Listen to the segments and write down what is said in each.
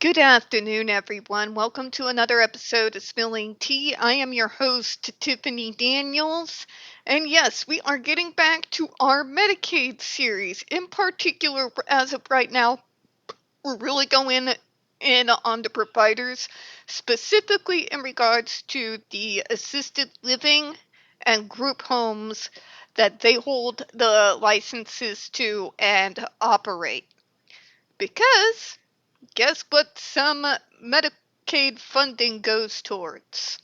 Good afternoon, everyone. Welcome to another episode of Spilling Tea. I am your host, Tiffany Daniels. And yes, we are getting back to our Medicaid series. In particular, as of right now, we're really going in on the providers, specifically in regards to the assisted living and group homes that they hold the licenses to and operate. Because guess what some Medicaid funding goes towards?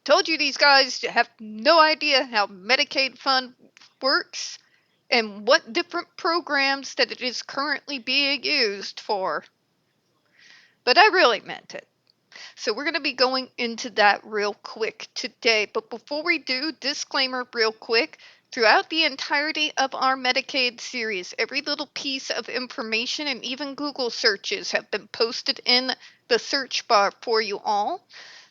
Told you these guys have no idea how Medicaid fund works and what different programs that it is currently being used for. But I really meant it. So we're going to be going into that real quick today. But before we do, disclaimer real quick. Throughout the entirety of our Medicaid series, every little piece of information and even Google searches have been posted in the search bar for you all.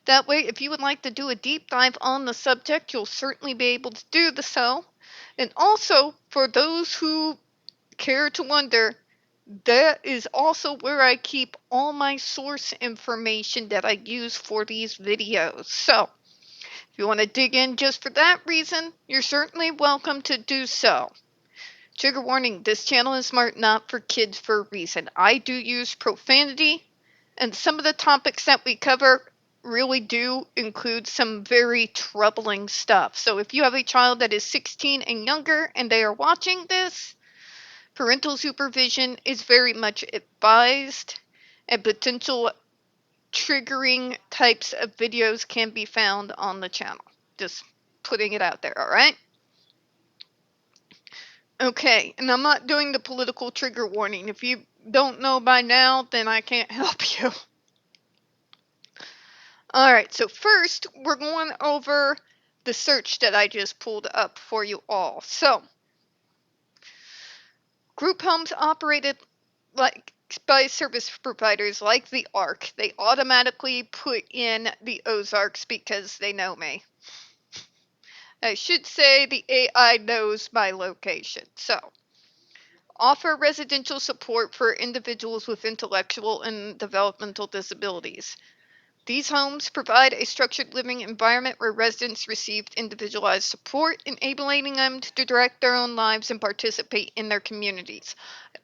That way, if you would like to do a deep dive on the subject, you'll certainly be able to do so. And also, for those who care to wonder, that is also where I keep all my source information that I use for these videos. So, if you want to dig in just for that reason, you're certainly welcome to do so. Trigger warning, this channel is marked not for kids for a reason. I do use profanity, and some of the topics that we cover really do include some very troubling stuff. So if you have a child that is 16 and younger and they are watching this, parental supervision is very much advised, and potential triggering types of videos can be found on the channel. Just putting it out there, alright? Okay, and I'm not doing the political trigger warning. If you don't know by now, then I can't help you. Alright, so first, we're going over the search that I just pulled up for you all. So, group homes operated like by service providers like the ARC. They automatically put in the Ozarks because they know me. I should say the AI knows my location. So, offer residential support for individuals with intellectual and developmental disabilities. These homes provide a structured living environment where residents receive individualized support, enabling them to direct their own lives and participate in their communities.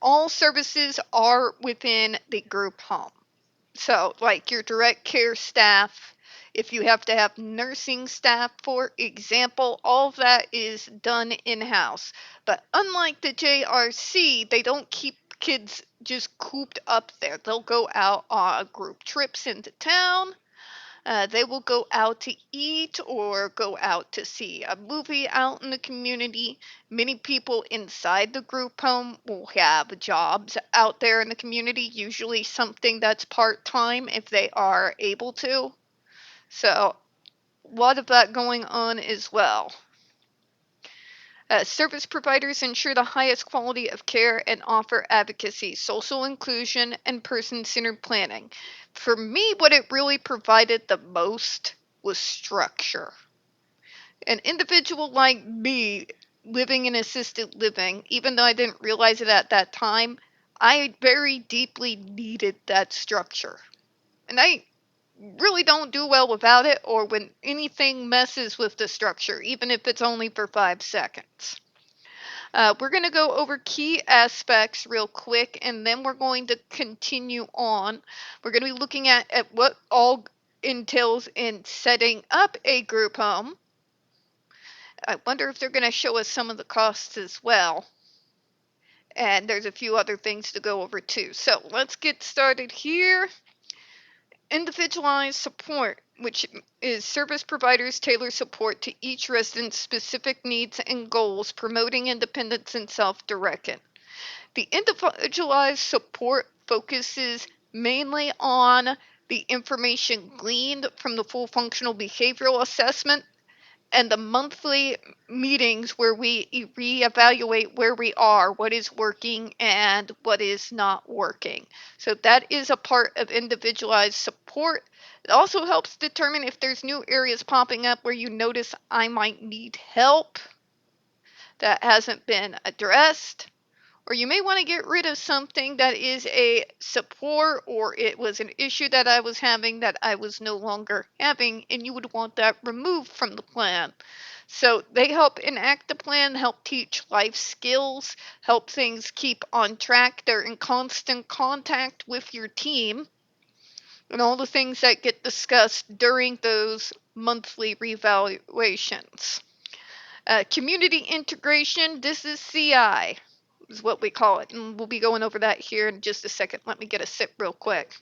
All services are within the group home. So, like your direct care staff, if you have to have nursing staff, for example, all of that is done in house. But unlike the JRC, they don't keep kids just cooped up there. They'll go out on group trips into town. They will go out to eat or go out to see a movie out in the community. Many people inside the group home will have jobs out there in the community, usually something that's part time if they are able to. So, a lot of that going on as well. Service providers ensure the highest quality of care and offer advocacy, social inclusion, and person-centered planning. For me, what it really provided the most was structure. An individual like me living in assisted living, even though I didn't realize it at that time, I very deeply needed that structure. And I really don't do well without it or when anything messes with the structure, even if it's only for 5 seconds. We're going to go over key aspects real quick, and then we're going to continue on. We're going to be looking at what all entails in setting up a group home. I wonder if they're going to show us some of the costs as well. And there's a few other things to go over too. So let's get started here. Individualized support, which is service providers tailor support to each resident's specific needs and goals, promoting independence and self-direction. The individualized support focuses mainly on the information gleaned from the full functional behavioral assessment and the monthly meetings where we reevaluate where we are, what is working, and what is not working. So that is a part of individualized support. It also helps determine if there's new areas popping up where you notice I might need help that hasn't been addressed, Or you may want to get rid of something that is a support, or it was an issue that I was having that I was no longer having, and you would want that removed from the plan. So they help enact the plan, help teach life skills, help things keep on track. They're in constant contact with your team and all the things that get discussed during those monthly revaluations. Community integration, this is CI, is what we call it. And we'll be going over that here in just a second. Let me get a sip real quick.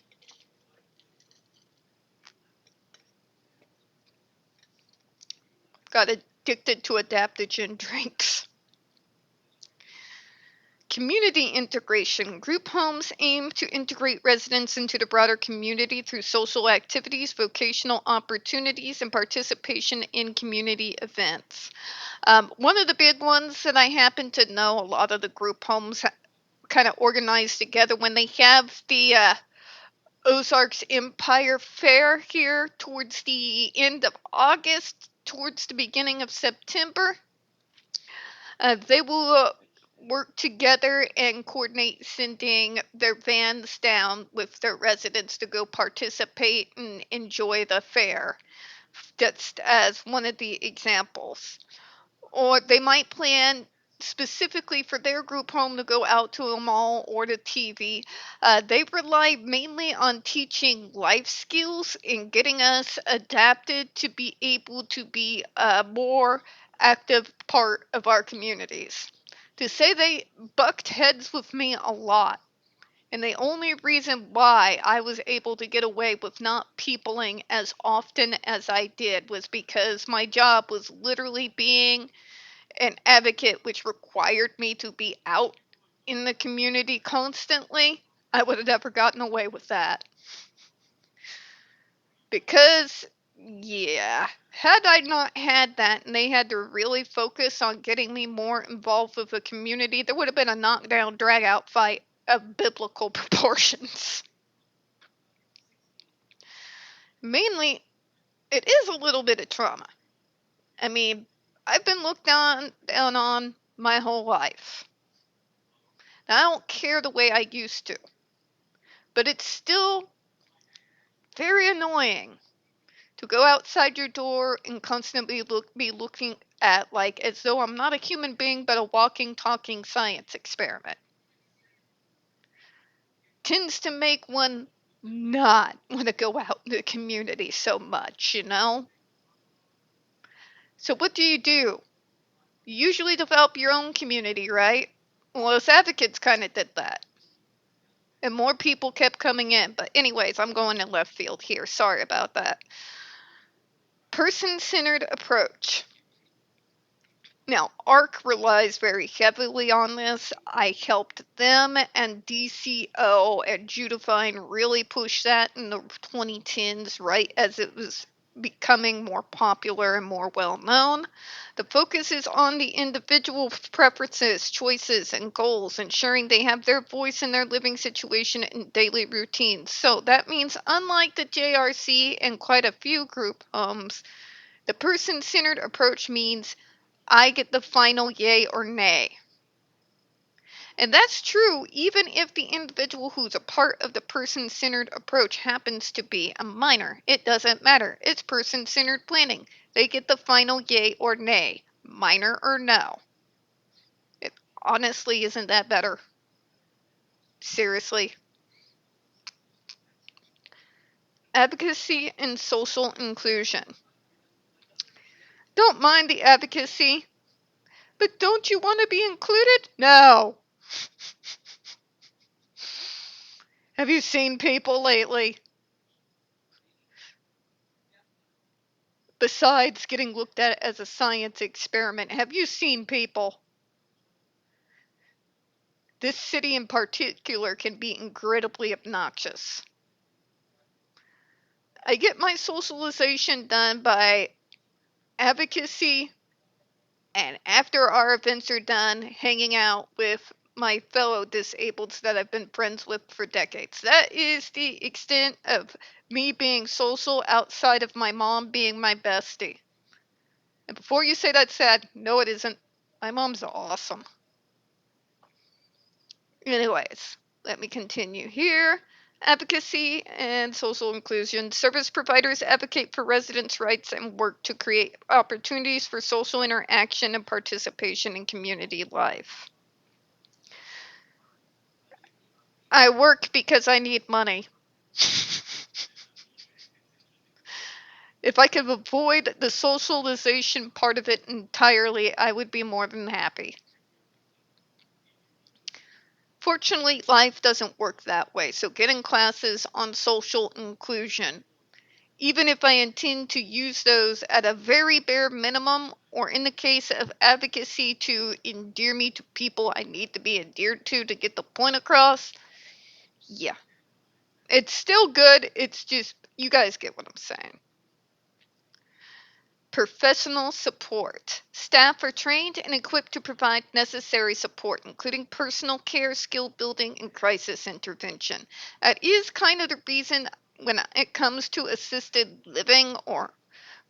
Got addicted to adaptogen drinks. Community integration. Group homes aim to integrate residents into the broader community through social activities, vocational opportunities, and participation in community events. One of the big ones that I happen to know, a lot of the group homes kind of organized together when they have the Ozarks Empire Fair here towards the end of August, towards the beginning of September. They will work together and coordinate sending their vans down with their residents to go participate and enjoy the fair. Just as one of the examples. Or they might plan specifically for their group home to go out to a mall or to TV. They rely mainly on teaching life skills and getting us adapted to be able to be a more active part of our communities. To say they bucked heads with me a lot. And the only reason why I was able to get away with not peopling as often as I did was because my job was literally being an advocate, which required me to be out in the community constantly. I would have never gotten away with that. Because, yeah, had I not had that and they had to really focus on getting me more involved with the community, there would have been a knockdown, drag out fight of biblical proportions. Mainly, it is a little bit of trauma. I mean, I've been looked down on my whole life. Now, I don't care the way I used to, but it's still very annoying to go outside your door and constantly be looking at like as though I'm not a human being but a walking, talking science experiment. Tends to make one not want to go out in the community so much, you know? So what do? You usually develop your own community, right? Well, us advocates kind of did that. And more people kept coming in. But anyways, I'm going in left field here. Sorry about that. Person-centered approach. Now, ARC relies very heavily on this. I helped them and DCO and Judifine really push that in the 2010s, right as it was becoming more popular and more well known. The focus is on the individual preferences, choices, and goals, ensuring they have their voice in their living situation and daily routines. So that means, unlike the JRC and quite a few group homes, the person centered approach means I get the final yay or nay. And that's true even if the individual who's a part of the person centered approach happens to be a minor. It doesn't matter. It's person centered planning. They get the final yay or nay, minor or no. It honestly isn't that better. Seriously. Advocacy and social inclusion. Don't mind the advocacy, but don't you want to be included? No. Have you seen people lately? Besides getting looked at as a science experiment, have you seen people? This city in particular can be incredibly obnoxious. I get my socialization done by advocacy, and after our events are done, hanging out with my fellow disableds that I've been friends with for decades. That is the extent of me being social outside of my mom being my bestie. And before you say that's sad, no, it isn't. My mom's awesome. Anyways, let me continue here. Advocacy and social inclusion. Service providers advocate for residents' rights and work to create opportunities for social interaction and participation in community life. I work because I need money. If I could avoid the socialization part of it entirely, I would be more than happy. Fortunately, life doesn't work that way, so getting classes on social inclusion, even if I intend to use those at a very bare minimum, or in the case of advocacy to endear me to people I need to be endeared to get the point across, yeah. It's still good, it's just, you guys get what I'm saying. Professional support. Staff are trained and equipped to provide necessary support, including personal care, skill building, and crisis intervention. That is kind of the reason when it comes to assisted living or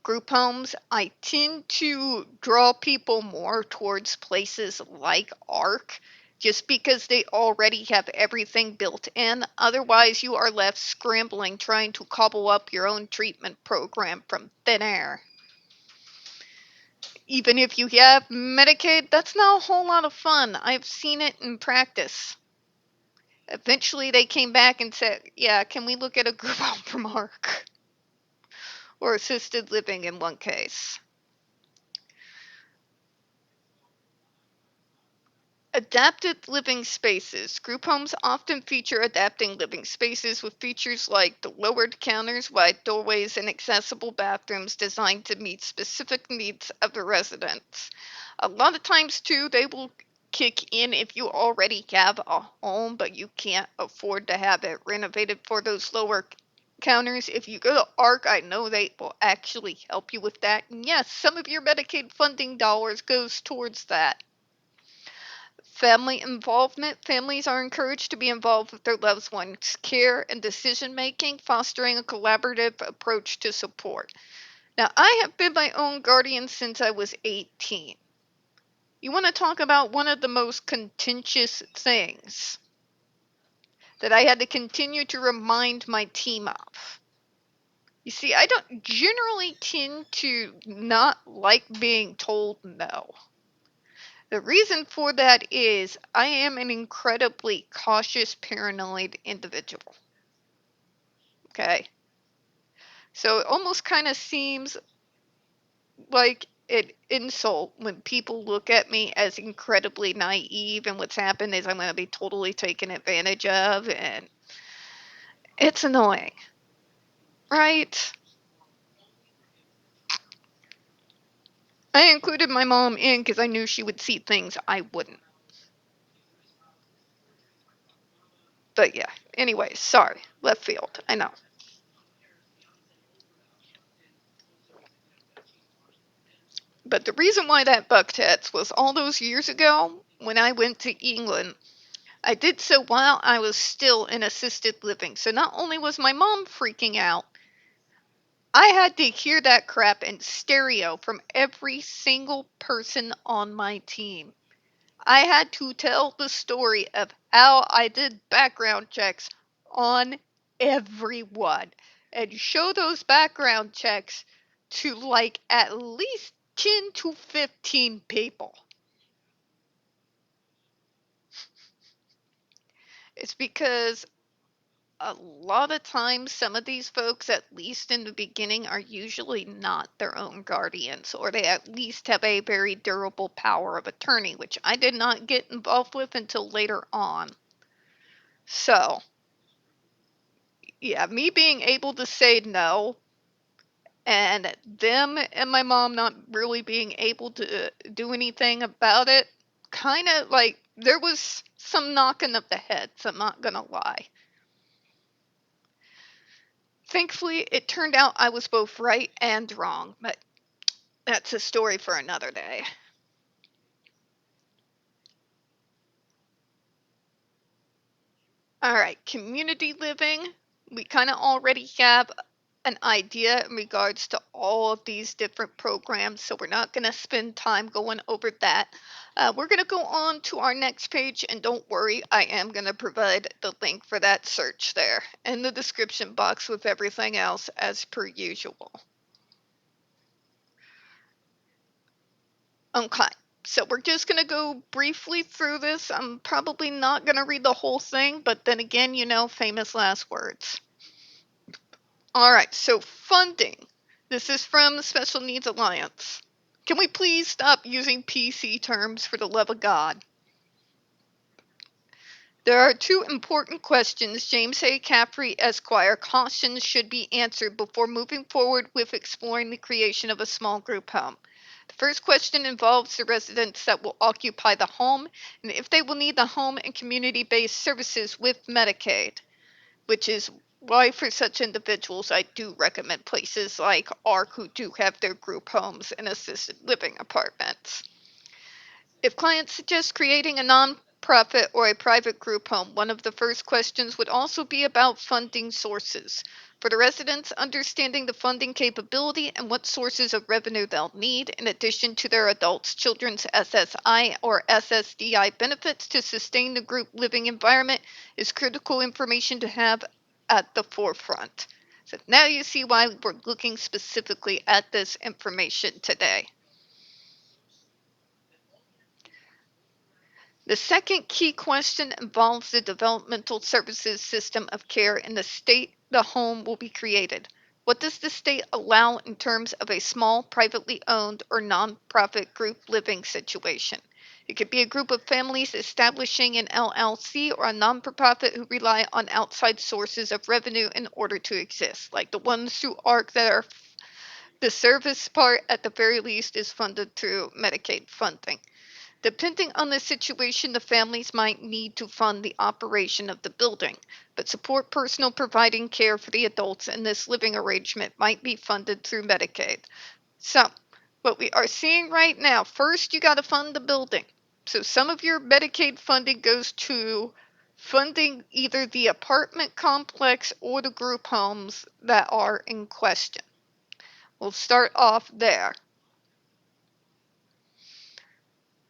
group homes, I tend to draw people more towards places like ARC just because they already have everything built in. Otherwise, you are left scrambling trying to cobble up your own treatment program from thin air. Even if you have Medicaid, that's not a whole lot of fun. I've seen it in practice. Eventually, they came back and said, yeah, can we look at a group home from ARC? Or assisted living in one case. Adapted living spaces. Group homes often feature adapting living spaces with features like the lowered counters, wide doorways, and accessible bathrooms designed to meet specific needs of the residents. A lot of times, too, they will kick in if you already have a home but you can't afford to have it renovated for those lower counters. If you go to ARC, I know they will actually help you with that. And yes, some of your Medicaid funding dollars goes towards that. Family involvement. Families are encouraged to be involved with their loved ones' care and decision making, fostering a collaborative approach to support. Now, I have been my own guardian since I was 18. You want to talk about one of the most contentious things that I had to continue to remind my team of? You see, I don't generally tend to not like being told no. The reason for that is I am an incredibly cautious, paranoid individual. Okay. So it almost kind of seems like an insult when people look at me as incredibly naive, and what's happened is I'm going to be totally taken advantage of, and it's annoying. Right? I included my mom in because I knew she would see things I wouldn't. But yeah, anyway, sorry. Left field. I know. But the reason why that bucked heads was all those years ago when I went to England. I did so while I was still in assisted living. So not only was my mom freaking out, I had to hear that crap in stereo from every single person on my team. I had to tell the story of how I did background checks on everyone and show those background checks to like at least 10 to 15 people. It's because a lot of times some of these folks, at least in the beginning, are usually not their own guardians, or they at least have a very durable power of attorney, which I did not get involved with until later on. So, yeah, me being able to say no, and them and my mom not really being able to do anything about it, kind of like there was some knocking of the heads, I'm not gonna lie. Thankfully, it turned out I was both right and wrong, but that's a story for another day. All right, community living. We kind of already have an idea in regards to all of these different programs, so we're not going to spend time going over that. We're going to go on to our next page, and don't worry, I am going to provide the link for that search there in the description box with everything else as per usual. Okay, so we're just going to go briefly through this. I'm probably not going to read the whole thing, but then again, famous last words. All right, so funding. This is from the Special Needs Alliance. Can we please stop using PC terms for the love of God? There are two important questions James A. Caffrey, Esquire, cautions should be answered before moving forward with exploring the creation of a small group home. The first question involves the residents that will occupy the home and if they will need the home and community-based services with Medicaid, which is why for such individuals I do recommend places like ARC who do have their group homes and assisted living apartments. If clients suggest creating a nonprofit or a private group home, one of the first questions would also be about funding sources. For the residents, understanding the funding capability and what sources of revenue they'll need, in addition to their adults, children's SSI or SSDI benefits to sustain the group living environment, is critical information to have at the forefront. So now you see why we're looking specifically at this information today. The second key question involves the developmental services system of care in the state the home will be created. What does the state allow in terms of a small, privately owned, or nonprofit group living situation? It could be a group of families establishing an LLC or a nonprofit who rely on outside sources of revenue in order to exist, like the ones through ARC that are the service part at the very least is funded through Medicaid funding. Depending on the situation, the families might need to fund the operation of the building, but support personal providing care for the adults in this living arrangement might be funded through Medicaid. So, what we are seeing right now, first you got to fund the building. So some of your Medicaid funding goes to funding either the apartment complex or the group homes that are in question. We'll start off there.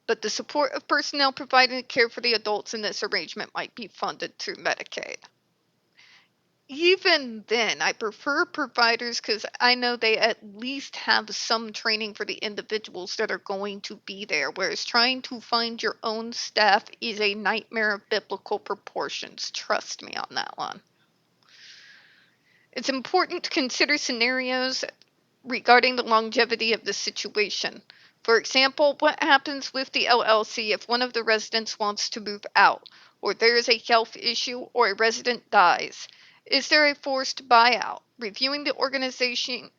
But the support of personnel providing care for the adults in this arrangement might be funded through Medicaid. Even then, I prefer providers because I know they at least have some training for the individuals that are going to be there, whereas trying to find your own staff is a nightmare of biblical proportions. Trust me on that one. It's important to consider scenarios regarding the longevity of the situation. For example, what happens with the LLC if one of the residents wants to move out, or there is a health issue, or a resident dies? Is there a forced buyout? Reviewing the organizing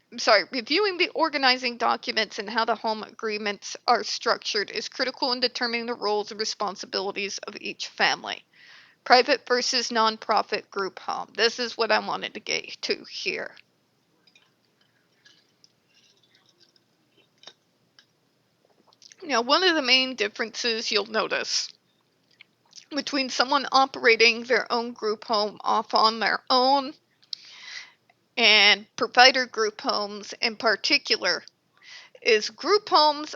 documents and how the home agreements are structured is critical in determining the roles and responsibilities of each family. Private versus nonprofit group home. This is what I wanted to get to here. Now, one of the main differences you'll notice between someone operating their own group home off on their own and provider group homes in particular is group homes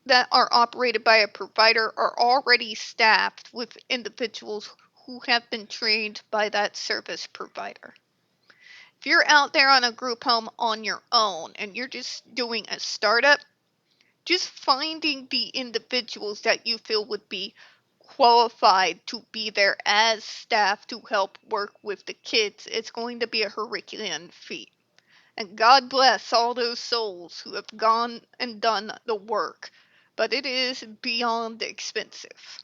that are operated by a provider are already staffed with individuals who have been trained by that service provider. If you're out there on a group home on your own and you're just doing a startup, just finding the individuals that you feel would be qualified to be there as staff to help work with the kids, it's going to be a Herculean feat. And God bless all those souls who have gone and done the work. But it is beyond expensive.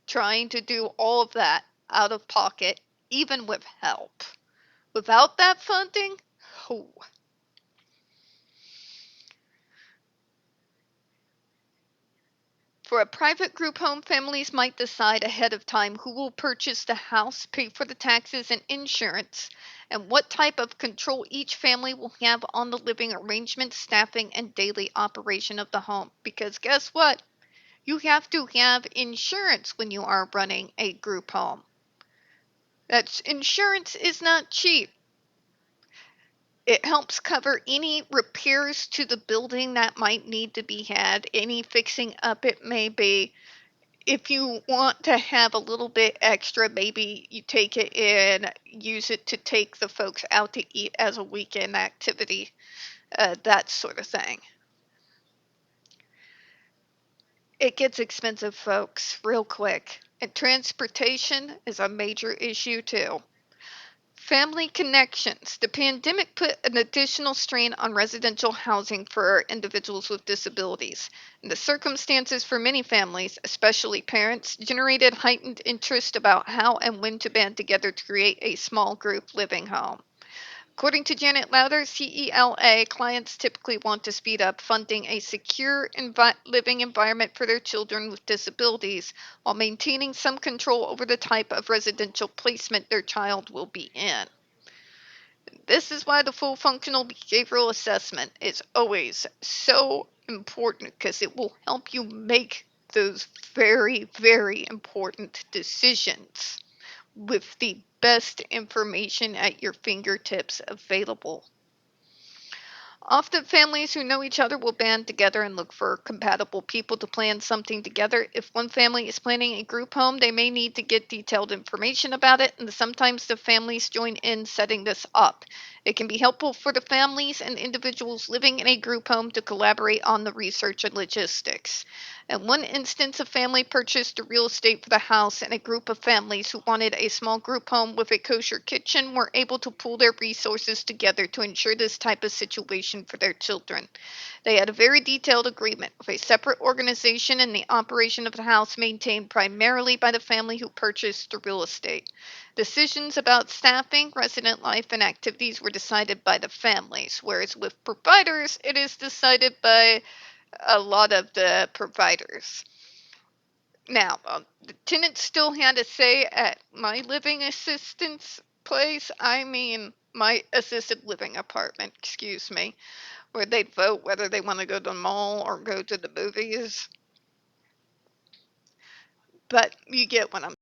Trying to do all of that out of pocket, even with help. Without that funding, oh. For a private group home, families might decide ahead of time who will purchase the house, pay for the taxes and insurance, and what type of control each family will have on the living arrangement, staffing, and daily operation of the home. Because guess what? You have to have insurance when you are running a group home. That insurance is not cheap. It helps cover any repairs to the building that might need to be had, any fixing up it may be. If you want to have a little bit extra, maybe you take it and use it to take the folks out to eat as a weekend activity, that sort of thing. It gets expensive, folks, real quick. And transportation is a major issue, too. Family connections. The pandemic put an additional strain on residential housing for individuals with disabilities. And the circumstances for many families, especially parents, generated heightened interest about how and when to band together to create a small group living home. According to Janet Lowther, CELA, clients typically want to speed up funding a secure living environment for their children with disabilities while maintaining some control over the type of residential placement their child will be in. This is why the full functional behavioral assessment is always so important, because it will help you make those very, very important decisions with the best information at your fingertips available. Often families who know each other will band together and look for compatible people to plan something together. If one family is planning a group home, they may need to get detailed information about it, and sometimes the families join in setting this up. It can be helpful for the families and individuals living in a group home to collaborate on the research and logistics. In one instance, a family purchased the real estate for the house, and a group of families who wanted a small group home with a kosher kitchen were able to pool their resources together to ensure this type of situation for their children. They had a very detailed agreement with a separate organization and the operation of the house maintained primarily by the family who purchased the real estate. Decisions about staffing, resident life, and activities were decided by the families, whereas with providers, it is decided by a lot of the providers. Now, the tenants still had a say at my living assistance place. I mean, my assisted living apartment, excuse me, where they'd vote whether they want to go to the mall or go to the movies. But you get what I'm